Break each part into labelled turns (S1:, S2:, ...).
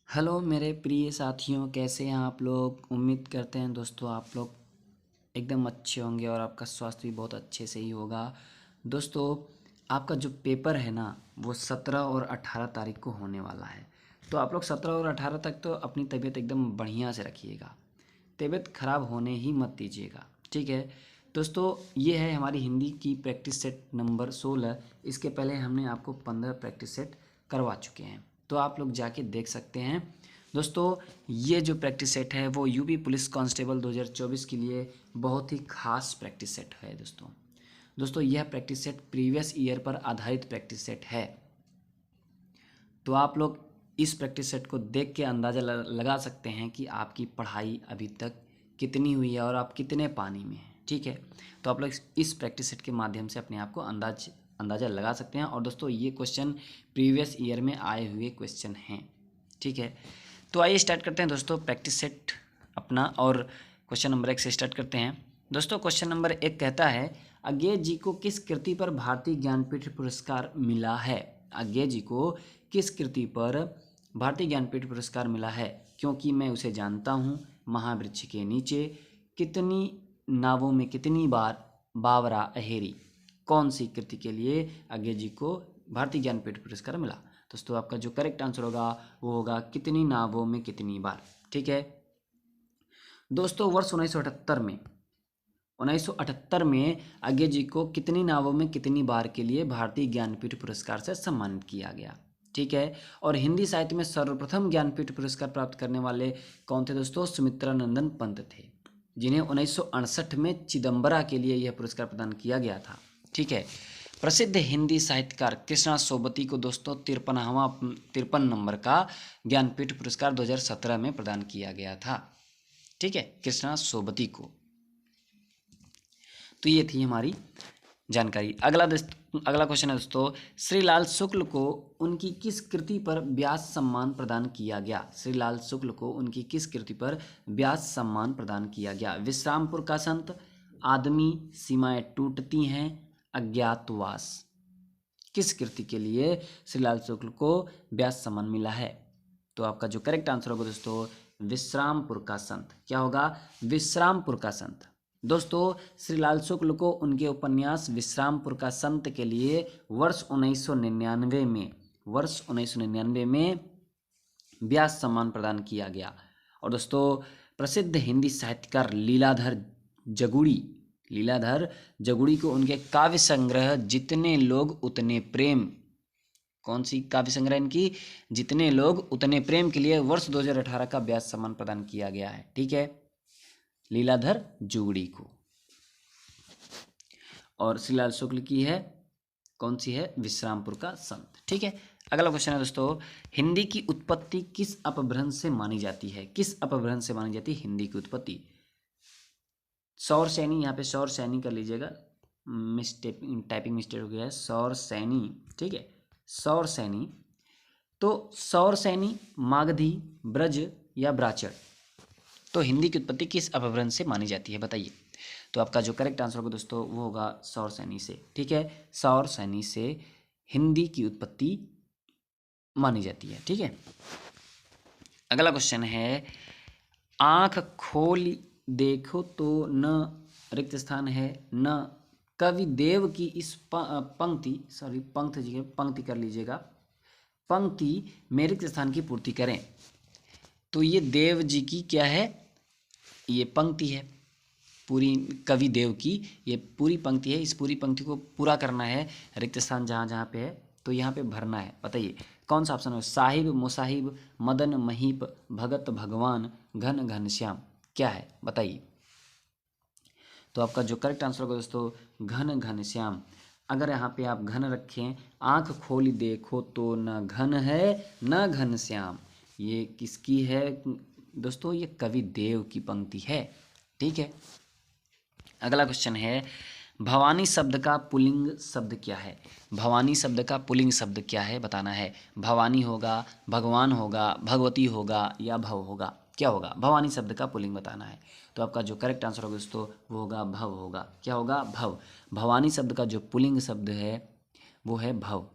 S1: Hello मेरे प्रिय साथियों, कैसे हैं आप लोग। उम्मीद करते हैं दोस्तों आप लोग एकदम अच्छे होंगे और आपका स्वास्थ्य भी बहुत अच्छे से ही होगा। दोस्तों, आपका जो पेपर है ना वो 17 और 18 तारीख को होने वाला है। तो आप लोग 17 और 18 तक तो अपनी तबीयत एकदम बढ़िया से रखिएगा। तबीयत खराब होने ही मत दीजिएगा, ठीक है। दोस्तों, ये है हमारी हिंदी की प्रैक्टिस सेट नंबर 16। इसके पहले हमने आपको 15 प्रैक्टिस सेट करवा चुके हैं, तो आप लोग जाके देख सकते हैं। दोस्तों, ये जो प्रैक्टिस सेट है वो यूपी पुलिस कांस्टेबल 2024 के लिए बहुत ही खास प्रैक्टिस सेट है। दोस्तों यह प्रैक्टिस सेट प्रीवियस ईयर पर आधारित प्रैक्टिस सेट है। तो आप लोग इस प्रैक्टिस सेट को देख के अंदाज़ा लगा सकते हैं कि आपकी पढ़ाई अभी तक कितनी हुई है और आप कितने पानी में हैं, ठीक है। तो आप लोग इस प्रैक्टिस सेट के माध्यम से अपने आप को अंदाज़ा लगा सकते हैं। और दोस्तों, ये क्वेश्चन प्रीवियस ईयर में आए हुए क्वेश्चन हैं, ठीक है। तो आइए स्टार्ट करते हैं दोस्तों प्रैक्टिस सेट अपना, और क्वेश्चन नंबर 1 से स्टार्ट करते हैं। दोस्तों, क्वेश्चन नंबर 1 कहता है, अज्ञे जी को किस कृति पर भारतीय ज्ञानपीठ पुरस्कार मिला है। अज्ञे जी को किस कृति पर भारतीय ज्ञानपीठ पुरस्कार मिला है। क्योंकि मैं उसे जानता हूँ, महावृक्ष के नीचे, कितनी नावों में कितनी बार, बावरा अहेरी। कौन सी कृति के लिए अज्ञे जी को भारतीय ज्ञानपीठ पुरस्कार मिला। दोस्तों, आपका जो करेक्ट आंसर होगा वो होगा कितनी नावों में कितनी बार, ठीक है। दोस्तों, वर्ष 1978 में अज्ञे जी को कितनी नावों में कितनी बार के लिए भारतीय ज्ञानपीठ पुरस्कार से सम्मानित किया गया, ठीक है। और हिंदी साहित्य में सर्वप्रथम ज्ञानपीठ पुरस्कार प्राप्त करने वाले कौन थे दोस्तों। सुमित्रा नंदन पंत थे, जिन्हें 1968 में चिदम्बरा के लिए यह पुरस्कार प्रदान किया गया था, ठीक है। प्रसिद्ध हिंदी साहित्यकार कृष्णा सोबती को दोस्तों 53 नंबर का ज्ञानपीठ पुरस्कार 2017 में प्रदान किया गया था, ठीक है, कृष्णा सोबती को। तो ये थी हमारी जानकारी। अगला क्वेश्चन है दोस्तों, श्रीलाल शुक्ल को उनकी किस कृति पर व्यास सम्मान प्रदान किया गया। श्रीलाल शुक्ल को उनकी किस कृति पर व्यास सम्मान प्रदान किया गया। विश्रामपुर का संत, आदमी, सीमाएं टूटती हैं, अज्ञातवास। किस कृति के लिए श्रीलाल शुक्ल को व्यास सम्मान मिला है। तो आपका जो करेक्ट आंसर होगा दोस्तों, विश्रामपुर का संत। क्या होगा, विश्रामपुर का संत। दोस्तों, श्रीलाल शुक्ल को उनके उपन्यास विश्रामपुर का संत के लिए वर्ष 1999 में व्यास सम्मान प्रदान किया गया। और दोस्तों, प्रसिद्ध हिंदी साहित्यकार लीलाधर जगुड़ी को उनके काव्य संग्रह जितने लोग उतने प्रेम, कौन सी काव्य संग्रह इनकी, जितने लोग उतने प्रेम के लिए वर्ष 2018 का व्यास सम्मान प्रदान किया गया है, ठीक है, लीलाधर जुगड़ी को। और श्रीलाल शुक्ल की है कौन सी है, विश्रामपुर का संत, ठीक है। अगला क्वेश्चन है दोस्तों, हिंदी की उत्पत्ति किस अपभ्रंश से मानी जाती है। किस अपभ्रंश से मानी जाती है हिंदी की उत्पत्ति। सौर सैनी, यहाँ पे सौर सैनी कर लीजिएगा, टाइपिंग मिस्टेक हो गया है, सौर सैनी, ठीक है, सौर सैनी। तो सौर सैनी, मागधी, ब्रज या ब्राचर। तो हिंदी की उत्पत्ति किस अपभ्रंश से मानी जाती है, बताइए। तो आपका जो करेक्ट आंसर होगा दोस्तों वो होगा सौर सैनी से, ठीक है। सौर सैनी से हिंदी की उत्पत्ति मानी जाती है, ठीक है। अगला क्वेश्चन है, आंख खोल देखो तो न रिक्त स्थान है, न कवि देव की इस पंक्ति कर लीजिएगा, पंक्ति में रिक्त स्थान की पूर्ति करें। तो ये देव जी की क्या है, ये पंक्ति है, पूरी कवि देव की ये पूरी पंक्ति है। इस पूरी पंक्ति को पूरा करना है, रिक्त स्थान जहाँ जहाँ पे है तो यहाँ पे भरना है। बताइए कौन सा ऑप्शन है। साहिब, मुसाहिब, मदन, महीप, भगत, भगवान, घन, घनश्याम, क्या है बताइए। तो आपका जो करेक्ट आंसर होगा दोस्तों, घन, घनश्याम। अगर यहाँ पे आप घन रखें, आंख खोली देखो तो न घन है न घनश्याम, ये किसकी है दोस्तों, ये कवि देव की पंक्ति है, ठीक है। अगला क्वेश्चन है, भवानी शब्द का पुल्लिंग शब्द क्या है। भवानी शब्द का पुल्लिंग शब्द क्या है बताना है। भवानी होगा, भगवान होगा, भगवती होगा या भव होगा, क्या होगा। भवानी शब्द का पुल्लिंग बताना है। तो आपका जो करेक्ट आंसर होगा दोस्तों वो होगा भव होगा, क्या होगा, भव। भवानी शब्द का जो पुल्लिंग शब्द है वो है भव,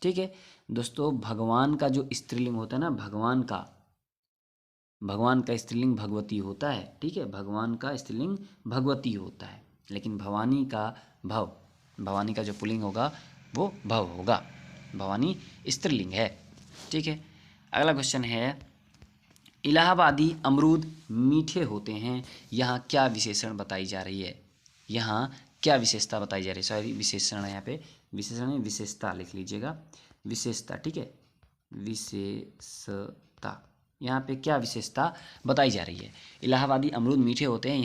S1: ठीक है। दोस्तों भगवान का जो स्त्रीलिंग होता है ना, भगवान का स्त्रीलिंग भगवती होता है, ठीक है, भगवान का स्त्रीलिंग भगवती होता है, लेकिन भवानी का जो पुल्लिंग होगा वो भव होगा, भवानी स्त्रीलिंग है, ठीक है। अगला क्वेश्चन है, इलाहाबादी अमरूद मीठे होते हैं, यहाँ क्या विशेषण बताई जा रही है, यहाँ क्या विशेषता बताई जा रही है, सॉरी विशेषण है यहाँ पे, विशेषण है, विशेषता लिख लीजिएगा, विशेषता, ठीक है, विशेषता, यहाँ पे क्या विशेषता बताई जा रही है। इलाहाबादी अमरूद मीठे होते हैं,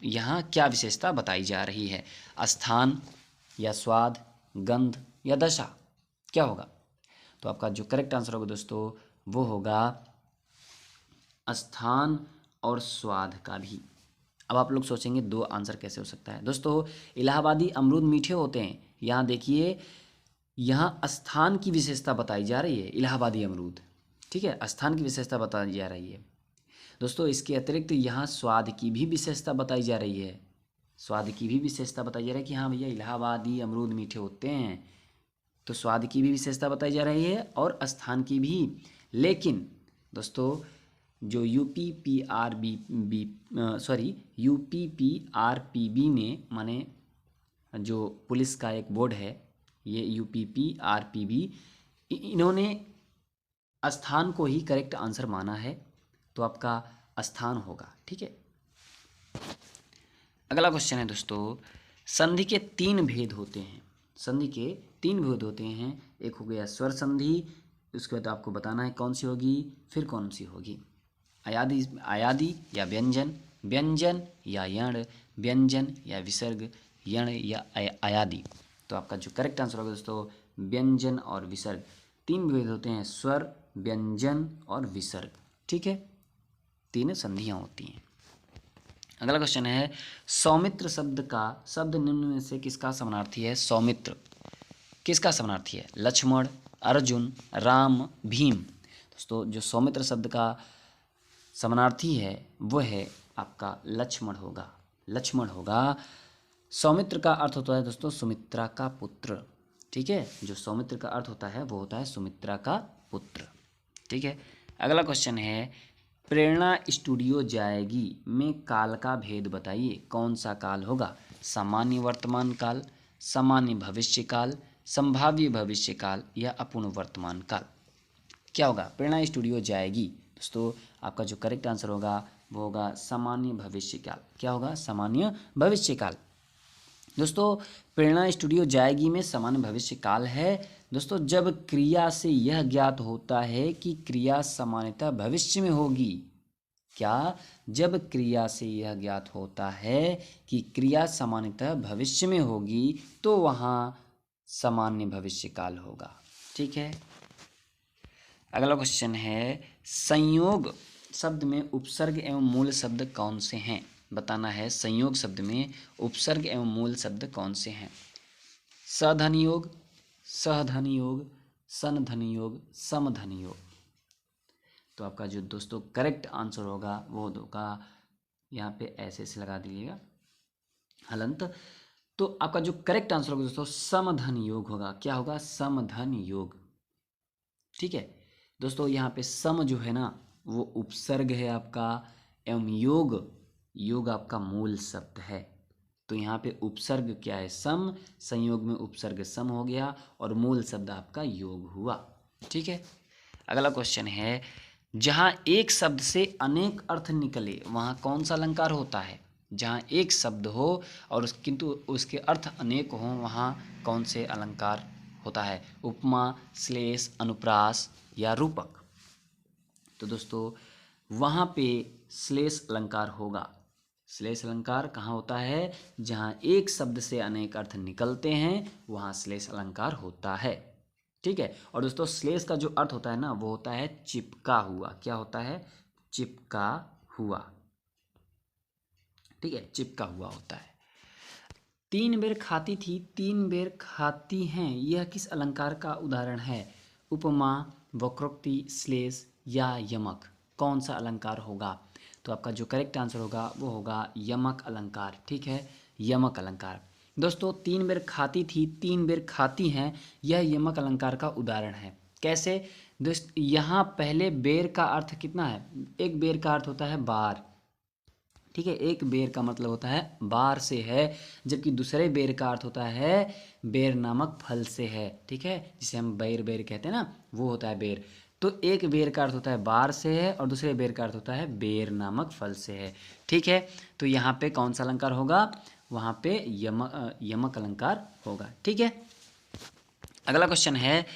S1: यहाँ क्या विशेषता बताई जा रही है, स्थान या स्वाद, गंध या दशा, क्या होगा। तो आपका जो करेक्ट आंसर होगा दोस्तों वो होगा स्थान और स्वाद का भी। अब आप लोग सोचेंगे दो आंसर कैसे हो सकता है। दोस्तों इलाहाबादी अमरूद मीठे होते हैं, यहाँ देखिए, यहाँ स्थान की विशेषता बताई जा रही है, इलाहाबादी अमरूद, ठीक है, स्थान की विशेषता बताई जा रही है। दोस्तों इसके अतिरिक्त यहाँ स्वाद की भी विशेषता बताई जा रही है, स्वाद की भी विशेषता बताई जा रही है कि हाँ भैया इलाहाबादी अमरूद मीठे होते हैं, तो स्वाद की भी विशेषता बताई जा रही है और स्थान की भी। लेकिन दोस्तों जो यूपीपीआरपीबी ने, माने जो पुलिस का एक बोर्ड है, ये यूपीपीआरपीबी, इन्होंने स्थान को ही करेक्ट आंसर माना है, तो आपका स्थान होगा, ठीक है। अगला क्वेश्चन है दोस्तों, संधि के तीन भेद होते हैं, संधि के तीन भेद होते हैं, एक हो गया स्वर संधि, उसके बाद आपको बताना है कौन सी होगी, फिर कौन सी होगी, आयादी या व्यंजन, व्यंजन या यण, व्यंजन या विसर्ग, यण या आयादी। तो आपका जो करेक्ट आंसर होगा दोस्तों व्यंजन और विसर्ग, तीन भेद होते हैं, स्वर, व्यंजन और विसर्ग, ठीक है, तीन संधियाँ होती हैं। अगला क्वेश्चन है, सौमित्र शब्द निम्न में से किसका समानार्थी है, सौमित्र किसका समानार्थी है, लक्ष्मण, अर्जुन, राम, भीम। दोस्तों जो सौमित्र शब्द का समानार्थी है वो है आपका लक्ष्मण होगा। सौमित्र का अर्थ होता है दोस्तों सुमित्रा का पुत्र, ठीक है, जो सौमित्र का अर्थ होता है वो होता है सुमित्रा का पुत्र, ठीक है। अगला क्वेश्चन है, प्रेरणा स्टूडियो जाएगी में काल का भेद बताइए, कौन सा काल होगा, सामान्य वर्तमान काल, सामान्य भविष्य काल, संभाव्य भविष्य काल या अपूर्ण वर्तमान काल, क्या होगा। प्रेरणा स्टूडियो जाएगी, दोस्तों आपका जो करेक्ट आंसर होगा वो होगा सामान्य भविष्य काल, क्या होगा, सामान्य भविष्य काल। दोस्तों प्रेरणा स्टूडियो जाएगी में सामान्य भविष्य काल है दोस्तों, जब क्रिया से यह ज्ञात होता है कि क्रिया सामान्यतः भविष्य में होगी, क्या, जब क्रिया से यह ज्ञात होता है कि क्रिया सामान्यतः भविष्य में होगी तो वहाँ सामान्य भविष्य काल होगा, ठीक है। अगला क्वेश्चन है, संयोग शब्द में उपसर्ग एवं मूल शब्द कौन से हैं, बताना है, संयोग शब्द में उपसर्ग एवं मूल शब्द कौन से हैं, सधन योग, सहधन योग, सनधन योग, समधन योग। तो आपका जो दोस्तों करेक्ट आंसर होगा वो होगा, यहाँ पे ऐसे लगा दीजिएगा हलंत, तो आपका जो करेक्ट आंसर होगा दोस्तों समधन योग होगा, क्या होगा, समधन योग, ठीक है। दोस्तों यहाँ पे सम जो है ना वो उपसर्ग है आपका, एवं योग आपका मूल शब्द है, तो यहाँ पे उपसर्ग क्या है, सम, संयोग में उपसर्ग सम हो गया और मूल शब्द आपका योग हुआ, ठीक है। अगला क्वेश्चन है, जहाँ एक शब्द से अनेक अर्थ निकले वहाँ कौन सा अलंकार होता है, जहाँ एक शब्द हो और किंतु उसके अर्थ अनेक हों वहाँ कौन से अलंकार होता है, उपमा, श्लेष, अनुप्रास या रूपक। तो दोस्तों वहाँ पे श्लेष अलंकार होगा, श्लेष अलंकार कहाँ होता है, जहाँ एक शब्द से अनेक अर्थ निकलते हैं वहाँ श्लेष अलंकार होता है, ठीक है। और दोस्तों श्लेष का जो अर्थ होता है ना वो होता है चिपका हुआ, क्या होता है, चिपका हुआ, ठीक है, चिपका हुआ होता है। तीन बेर खाती थी, तीन बेर खाती हैं, यह किस अलंकार का उदाहरण है, उपमा, वक्रोक्ति, श्लेष या यमक, कौन सा अलंकार होगा। तो आपका जो करेक्ट आंसर होगा वो होगा यमक अलंकार, ठीक है, यमक अलंकार। दोस्तों तीन बेर खाती थी, तीन बेर खाती हैं, यह यमक अलंकार का उदाहरण है, कैसे दोस्त, यहाँ पहले बेर का अर्थ कितना है, एक बेर का अर्थ होता है बार, ठीक है, एक बेर का मतलब होता है बार से है, जबकि दूसरे बेर का अर्थ होता है बेर नामक फल से है, ठीक है, जिसे हम बेर बेर कहते हैं ना, वो होता है बेर। तो एक बेर का अर्थ होता है बार से है और दूसरे बेर का अर्थ होता है बेर नामक फल से है, ठीक है। तो यहाँ पे कौन सा अलंकार होगा, वहाँ पे यमक अलंकार होगा, ठीक है। अगला क्वेश्चन है,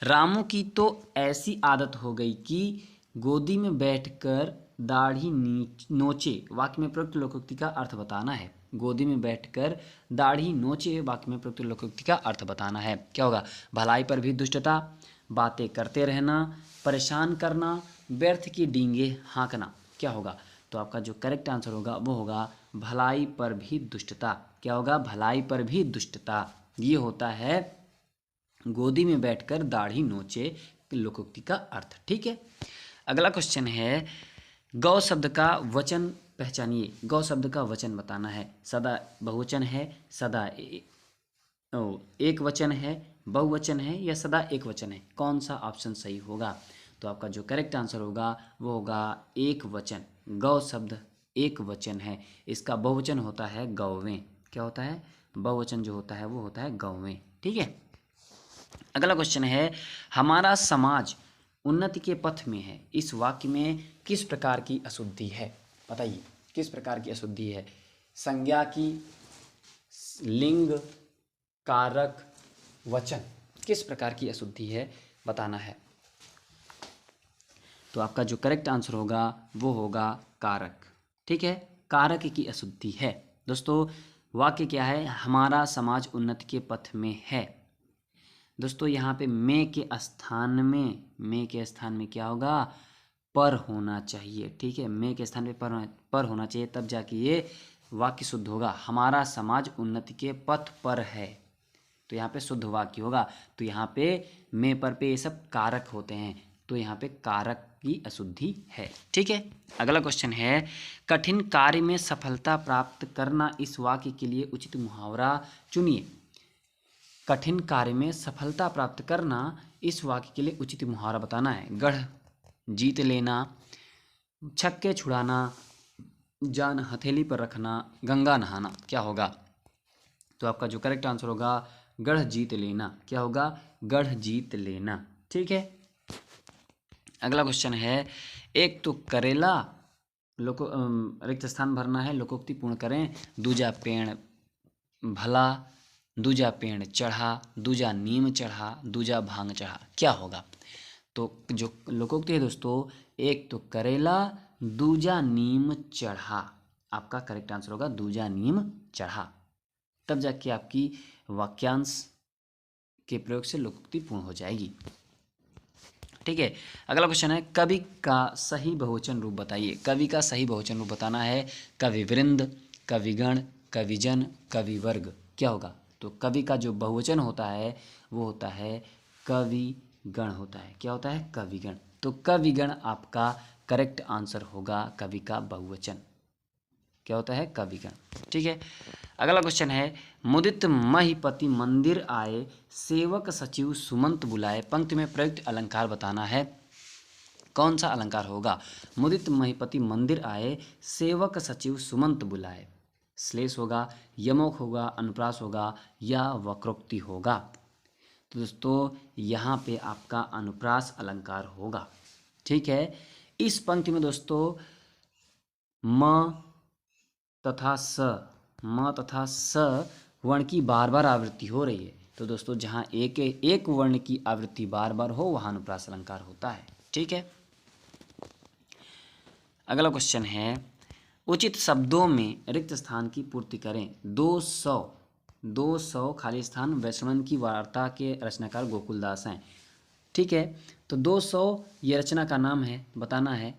S1: रामू की तो ऐसी आदत हो गई कि गोदी में बैठकर दाढ़ी नोचे, वाक्य में प्रयुक्त लोकोक्ति का अर्थ बताना है। गोदी में बैठकर दाढ़ी नोचे, वाक्य में प्रयुक्त लोकोक्ति का अर्थ बताना है। क्या होगा, भलाई पर भी दुष्टता, बातें करते रहना, परेशान करना, व्यर्थ की डींगे हाँकना। क्या होगा, तो आपका जो करेक्ट आंसर होगा वो होगा भलाई पर भी दुष्टता। क्या होगा, भलाई पर भी दुष्टता, ये होता है गोदी में बैठकर दाढ़ी नोचे लोकोक्ति का अर्थ, ठीक है। अगला क्वेश्चन है, गौ शब्द का वचन पहचानिए। गौ शब्द का वचन बताना है, सदा बहुवचन है, सदा एक वचन है, बहुवचन है या सदा एक वचन है, कौन सा ऑप्शन सही होगा। तो आपका जो करेक्ट आंसर होगा वो होगा एक वचन। गौ शब्द एक वचन है, इसका बहुवचन होता है गौवें। क्या होता है, बहुवचन जो होता है वो होता है गौवें, ठीक है। अगला क्वेश्चन है, हमारा समाज उन्नति के पथ में है, इस वाक्य में किस प्रकार की अशुद्धि है, बताइए किस प्रकार की अशुद्धि है। संज्ञा की, लिंग, कारक, वचन, किस प्रकार की अशुद्धि है बताना है। तो आपका जो करेक्ट आंसर होगा वो होगा कारक, ठीक है, कारक की अशुद्धि है। दोस्तों वाक्य क्या है, हमारा समाज उन्नति के पथ में है। दोस्तों यहाँ पे में के स्थान में क्या होगा, पर होना चाहिए, ठीक है, में के स्थान पे पर होना चाहिए, तब जाके ये वाक्य शुद्ध होगा। हमारा समाज उन्नति के पथ पर है, तो यहाँ पे शुद्ध वाक्य होगा। तो यहाँ पे में पर पे ये सब कारक होते हैं, तो यहाँ पे कारक की अशुद्धि है, ठीक है। अगला क्वेश्चन है, कठिन कार्य में सफलता प्राप्त करना, इस वाक्य के लिए उचित मुहावरा चुनिए। कठिन कार्य में सफलता प्राप्त करना, इस वाक्य के लिए उचित मुहावरा बताना है। गढ़ जीत लेना, छक्के छुड़ाना, जान हथेली पर रखना, गंगा नहाना। क्या होगा, तो आपका जो करेक्ट आंसर होगा गढ़ जीत लेना। क्या होगा, गढ़ जीत लेना, ठीक है। अगला क्वेश्चन है, एक तो करेला रिक्त स्थान भरना है, लोकोक्ति पूर्ण करें। दूजा पेड़ भला, दूजा पेड़ चढ़ा, दूजा नीम चढ़ा, दूजा भांग चढ़ा। क्या होगा, तो जो लोकोक्ति है दोस्तों, एक तो करेला, दूजा नीम चढ़ा, आपका करेक्ट आंसर होगा दूजा नीम चढ़ा, तब जाके आपकी वाक्यांश के प्रयोग से लोकोक्ति पूर्ण हो जाएगी, ठीक है। अगला क्वेश्चन है, कवि का सही बहुवचन रूप बताइए। कवि का सही बहुवचन रूप बताना है। कविवृंद, कविगण, कविजन, कविवर्ग। क्या होगा, तो कवि का जो बहुवचन होता है वो होता है कविगण होता है। क्या होता है, कविगण। तो कविगण आपका करेक्ट आंसर होगा, कवि का बहुवचन क्या होता है, कविगण, ठीक है। अगला क्वेश्चन है, मुदित महीपति मंदिर आए, सेवक सचिव सुमंत बुलाए, पंक्ति में प्रयुक्त अलंकार बताना है। कौन सा अलंकार होगा, मुदित महीपति मंदिर आए, सेवक सचिव सुमंत बुलाए। श्लेष होगा, यमक होगा, अनुप्रास होगा या वक्रोक्ति होगा। तो दोस्तों यहाँ पे आपका अनुप्रास अलंकार होगा, ठीक है। इस पंक्ति में दोस्तों म तथा स वर्ण की बार बार आवृत्ति हो रही है। तो दोस्तों जहाँ एक वर्ण की आवृत्ति बार बार हो वहाँ अनुप्रास अलंकार होता है, ठीक है। अगला क्वेश्चन है, उचित शब्दों में रिक्त स्थान की पूर्ति करें। 200 खाली स्थान वैष्णवन की वार्ता के रचनाकार गोकुलदास हैं, ठीक है। तो 200 ये रचना का नाम है, बताना है।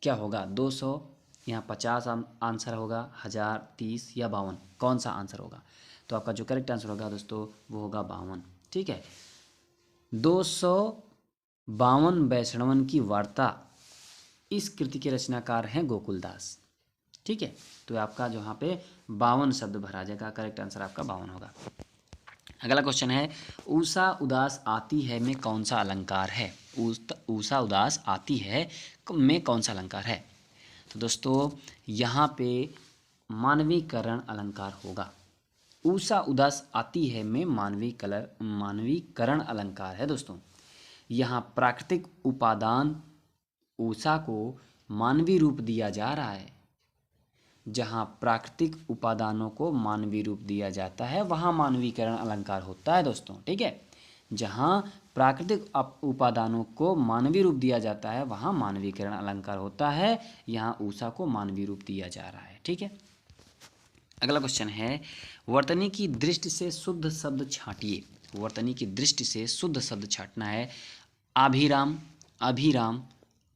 S1: क्या होगा, 200 यहाँ 50 आंसर होगा, 1000, 30 या 52, कौन सा आंसर होगा। तो आपका जो करेक्ट आंसर होगा दोस्तों वो होगा 52, ठीक है। 252 वैष्णवन की वार्ता, इस कृति के रचनाकार हैं गोकुलदास, ठीक है। तो आपका जो यहाँ पे 52 शब्द भरा जाएगा, करेक्ट आंसर आपका 52 होगा। अगला क्वेश्चन है उषा उदास आती है में कौन सा अलंकार है। उषा उदास आती है में कौन सा अलंकार है। तो दोस्तों यहाँ पे मानवीकरण अलंकार होगा। उषा उदास आती है में मानवीकरण अलंकार है दोस्तों। यहाँ प्राकृतिक उपादान उषा को मानवीय रूप दिया जा रहा है। जहाँ प्राकृतिक उपादानों को मानवीय रूप दिया जाता है वहाँ मानवीकरण अलंकार होता है दोस्तों, ठीक है। जहाँ प्राकृतिक उपादानों को मानवीय रूप दिया जाता है वहाँ मानवीकरण अलंकार होता है। यहाँ उषा को मानवीय रूप दिया जा रहा है, ठीक है। अगला क्वेश्चन है वर्तनी की दृष्टि से शुद्ध शब्द छांटिए। वर्तनी की दृष्टि से शुद्ध शब्द छांटना है। अभिराम, अभिराम,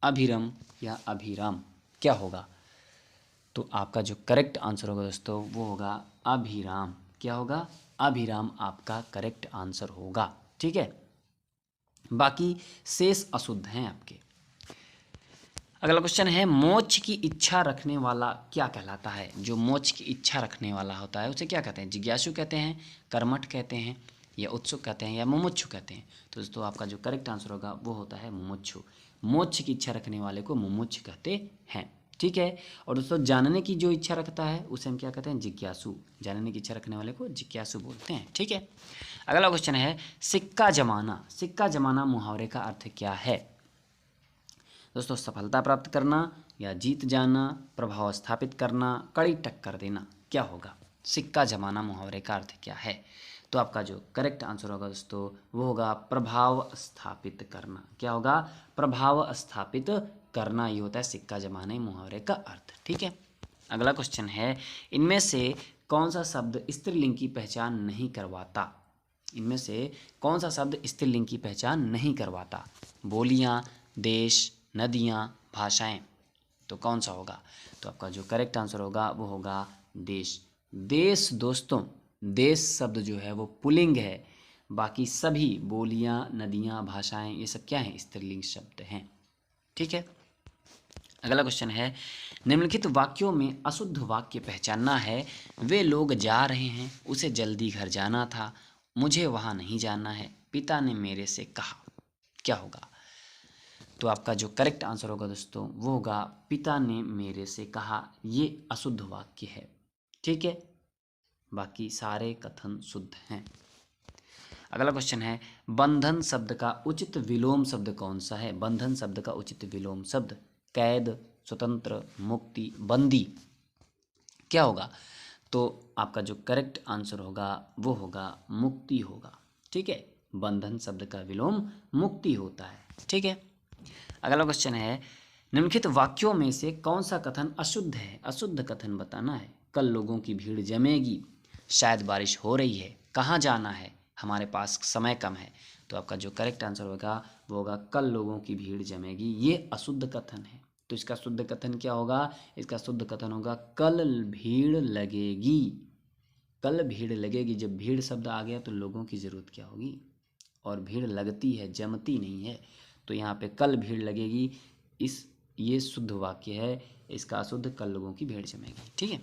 S1: अभिरम या अभिराम, क्या होगा। तो आपका जो करेक्ट आंसर होगा दोस्तों वो होगा अभिराम। क्या होगा, अभिराम आपका करेक्ट आंसर होगा, ठीक है। बाकी शेष अशुद्ध हैं आपके। अगला क्वेश्चन है मोक्ष की इच्छा रखने वाला क्या कहलाता है। जो मोक्ष की इच्छा रखने वाला होता है उसे क्या कहते हैं। जिज्ञासु कहते हैं, कर्मठ कहते हैं, या उत्सुक कहते हैं, या मुमुक्षु कहते हैं। तो दोस्तों आपका जो करेक्ट आंसर होगा वो होता है मुमुक्षु। मोक्ष की इच्छा रखने वाले को मुमुक्ष कहते हैं, ठीक है। और दोस्तों जानने की जो इच्छा रखता है उसे हम क्या कहते हैं, जिज्ञासु। जानने की इच्छा रखने वाले को जिज्ञासु बोलते हैं, ठीक है। अगला क्वेश्चन है सिक्का जमाना। सिक्का जमाना मुहावरे का अर्थ क्या है। दोस्तों सफलता प्राप्त करना या जीत जाना, प्रभाव स्थापित करना, कड़ी टक्कर देना, क्या होगा। सिक्का जमाना मुहावरे का अर्थ क्या है। तो आपका जो करेक्ट आंसर होगा दोस्तों वो होगा प्रभाव स्थापित करना। क्या होगा, प्रभाव स्थापित करना, ये होता है सिक्का जमाने मुहावरे का अर्थ, ठीक है। अगला क्वेश्चन है इनमें से कौन सा शब्द स्त्रीलिंग की पहचान नहीं करवाता। इनमें से कौन सा शब्द स्त्रीलिंग की पहचान नहीं करवाता। बोलियाँ, देश, नदियाँ, भाषाएं, तो कौन सा होगा। तो आपका जो करेक्ट आंसर होगा वो होगा देश। देश दोस्तों, देश शब्द जो है वो पुल्लिंग है। बाकी सभी बोलियाँ, नदियाँ, भाषाएं ये सब क्या हैं, स्त्रीलिंग शब्द हैं, ठीक है। अगला क्वेश्चन है निम्नलिखित वाक्यों में अशुद्ध वाक्य पहचानना है। वे लोग जा रहे हैं, उसे जल्दी घर जाना था, मुझे वहाँ नहीं जाना है, पिता ने मेरे से कहा, क्या होगा। तो आपका जो करेक्ट आंसर होगा दोस्तों वो होगा पिता ने मेरे से कहा। ये अशुद्ध वाक्य है, ठीक है। बाकी सारे कथन शुद्ध हैं। अगला क्वेश्चन है बंधन शब्द का उचित विलोम शब्द कौन सा है। बंधन शब्द का उचित विलोम शब्द कैद, स्वतंत्र, मुक्ति, बंदी, क्या होगा। तो आपका जो करेक्ट आंसर होगा वो होगा मुक्ति होगा, ठीक है। बंधन शब्द का विलोम मुक्ति होता है, ठीक है। अगला क्वेश्चन है निम्नलिखित वाक्यों में से कौन सा कथन अशुद्ध है। अशुद्ध कथन बताना है। कल लोगों की भीड़ जमेगी, शायद बारिश हो रही है, कहाँ जाना है, हमारे पास समय कम है। तो आपका जो करेक्ट आंसर होगा वो होगा कल लोगों की भीड़ जमेगी। ये अशुद्ध कथन है। तो इसका शुद्ध कथन क्या होगा। इसका शुद्ध कथन होगा कल भीड़ लगेगी। कल भीड़ लगेगी। जब भीड़ शब्द आ गया तो लोगों की ज़रूरत क्या होगी, और भीड़ लगती है, जमती नहीं है। तो यहाँ पे कल भीड़ लगेगी, ये शुद्ध वाक्य है। इसका अशुद्ध कल लोगों की भीड़ जमेगी, ठीक है।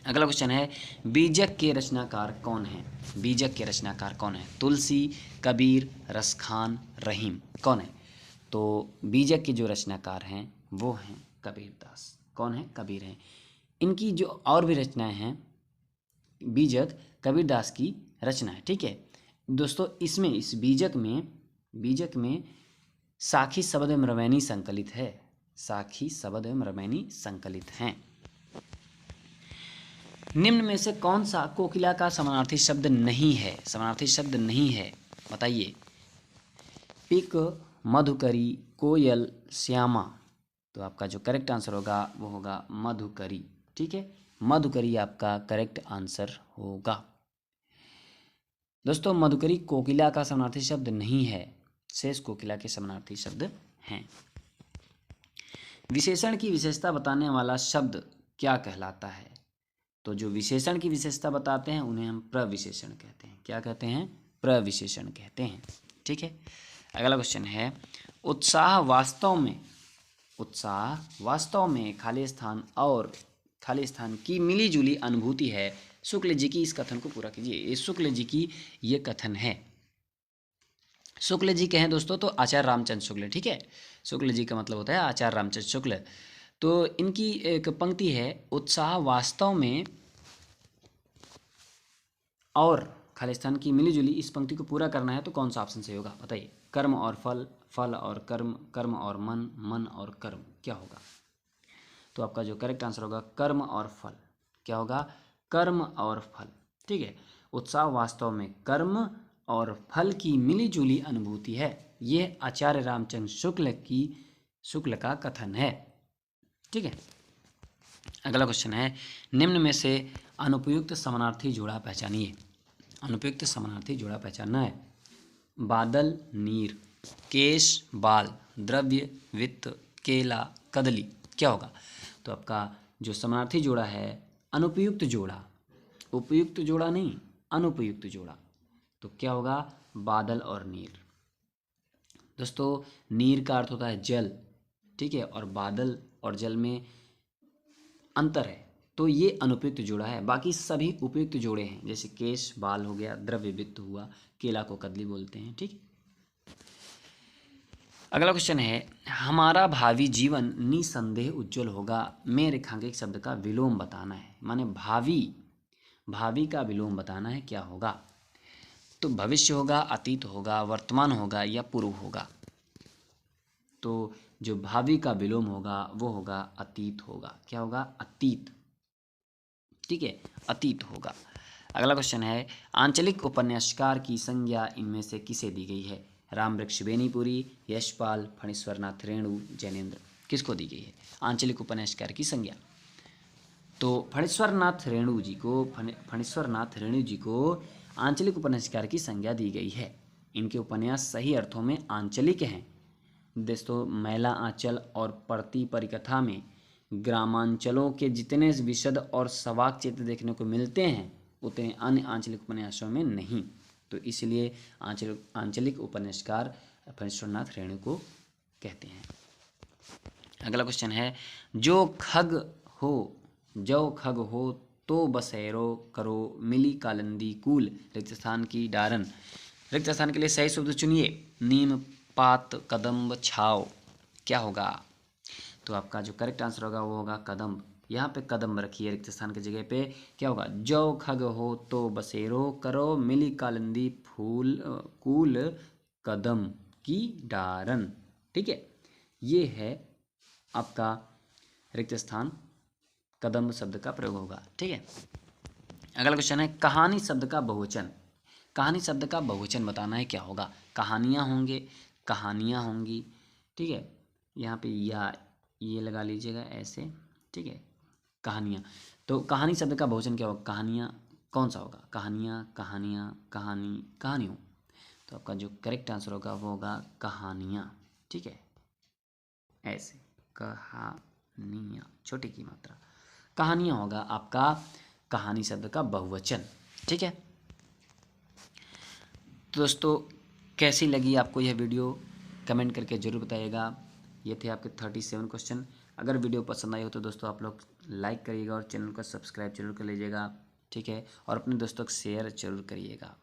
S1: अगला क्वेश्चन है बीजक के रचनाकार कौन है। बीजक के रचनाकार कौन है। तुलसी, कबीर, रसखान, रहीम, कौन है। तो बीजक के जो रचनाकार हैं वो हैं कबीरदास। कौन है, कबीर हैं। इनकी जो और भी रचनाएं हैं बीजक कबीरदास की रचना है, ठीक है दोस्तों। इसमें इस बीजक में साखी शब्द एवं रामायणी संकलित है। साखी शब्द एवं रामायणी संकलित हैं। निम्न में से कौन सा कोकिला का समानार्थी शब्द नहीं है। समानार्थी शब्द नहीं है, बताइए। पिक, मधुकरी, कोयल, श्यामा। तो आपका जो करेक्ट आंसर होगा वो होगा मधुकरी, ठीक है। मधुकरी आपका करेक्ट आंसर होगा। दोस्तों मधुकरी कोकिला का समानार्थी शब्द नहीं है, शेष कोकिला के समानार्थी शब्द हैं। विशेषण की विशेषता बताने वाला शब्द क्या कहलाता है। तो जो विशेषण की विशेषता बताते हैं उन्हें हम प्रविशेषण कहते हैं। क्या कहते हैं, प्रविशेषण कहते हैं, ठीक है। अगला क्वेश्चन है उत्साह वास्तव में खाली स्थान की मिली जुली अनुभूति है शुक्ल जी की इस कथन को पूरा कीजिए। ये शुक्ल जी की ये कथन है। शुक्ल जी के हैं दोस्तों तो आचार्य रामचंद्र शुक्ल, ठीक है। शुक्ल जी का मतलब होता है आचार्य रामचंद्र शुक्ल। तो इनकी एक पंक्ति है, उत्साह वास्तव में और खालिस्तान की मिलीजुली। इस पंक्ति को पूरा करना है तो कौन सा ऑप्शन सही होगा बताइए। कर्म और फल, फल और कर्म, कर्म और मन, मन और कर्म, क्या होगा? तो आपका जो करेक्ट आंसर होगा कर्म और फल। क्या होगा? कर्म और फल, ठीक है। उत्साह वास्तव में कर्म और फल की मिलीजुली अनुभूति है, यह आचार्य रामचंद्र शुक्ल का कथन है, ठीक है। अगला क्वेश्चन है, निम्न में से अनुपयुक्त समानार्थी जोड़ा पहचानिए। अनुपयुक्त समानार्थी जोड़ा पहचानना है। बादल नीर, केश बाल, द्रव्य वित्त, केला कदली, क्या होगा? तो आपका जो समानार्थी जोड़ा है अनुपयुक्त जोड़ा, उपयुक्त जोड़ा नहीं, अनुपयुक्त जोड़ा, तो क्या होगा? बादल और नीर। दोस्तों नीर का अर्थ होता है जल, ठीक है, और बादल और जल में अंतर है, तो ये अनुपयुक्त जोड़ा है। बाकी सभी उपयुक्त जोड़े हैं, जैसे केश बाल हो गया, द्रव्य वित्त हुआ, केला को कदली बोलते हैं, ठीक। अगला क्वेश्चन है, हमारा भावी जीवन निसंदेह उज्जवल होगा में रेखांकित शब्द का विलोम बताना है। माने भावी का विलोम बताना है, क्या होगा? तो भविष्य होगा, अतीत होगा, वर्तमान होगा या पूर्व होगा? तो जो भावी का विलोम होगा वो होगा अतीत होगा। क्या होगा? अतीत, ठीक है, अतीत होगा। अगला क्वेश्चन है, आंचलिक उपन्यासकार की संज्ञा इनमें से किसे दी गई है? रामवृक्ष बेनीपुरी, यशपाल, फणीश्वरनाथ रेणु, जैनेन्द्र, किसको दी गई है आंचलिक उपन्यासकार की संज्ञा? तो फणीश्वरनाथ रेणु जी को आंचलिक उपन्यासकार की संज्ञा दी गई है। इनके उपन्यास सही अर्थों में आंचलिक हैं। दोस्तों मैला आंचल और पड़ती परिकथा में ग्रामांचलों के जितने विशद और सवाक चित्र देखने को मिलते हैं उतने अन्य आंचलिक उपन्यासों में नहीं। तो इसलिए आंचलिक उपन्यासकार फणीश्वरनाथ रेणु को कहते हैं। अगला क्वेश्चन है, जो खग हो तो बसेरो करो मिली कालंदी कूल रिक्त स्थान की डारन। रिक्त स्थान के लिए सही शब्द चुनिए। नीम, पात, कदम्ब, छाव, क्या होगा? तो आपका जो करेक्ट आंसर होगा वो होगा कदम्ब। यहाँ पे कदम्ब रखिए रिक्त स्थान की जगह पे। क्या होगा? जो खग हो तो बसेरो करो मिली कालंदी फूल कूल कदम की डारन, ठीक है। ये है आपका रिक्त स्थान, कदम्ब शब्द का प्रयोग होगा, ठीक है। अगला क्वेश्चन है, कहानी शब्द का बहुवचन। कहानी शब्द का बहुवचन बताना है, क्या होगा? कहानियाँ होंगे, कहानियाँ होंगी, ठीक है। यहाँ पे या ये लगा लीजिएगा ऐसे, ठीक है, कहानियाँ। तो कहानी शब्द का बहुवचन क्या होगा? कहानियाँ कौन सा होगा? कहानियाँ, कहानियाँ, कहानी, कहानियों। तो आपका जो करेक्ट आंसर होगा वो होगा कहानियाँ, ठीक है, ऐसे कहानियाँ, छोटी की मात्रा, कहानियाँ होगा आपका कहानी शब्द का बहुवचन, ठीक है। तो दोस्तों कैसी लगी आपको यह वीडियो कमेंट करके ज़रूर बताइएगा। ये थे आपके 37 क्वेश्चन। अगर वीडियो पसंद आई हो तो दोस्तों आप लोग लाइक करिएगा और चैनल को सब्सक्राइब जरूर कर लीजिएगा, ठीक है, और अपने दोस्तों को शेयर जरूर करिएगा।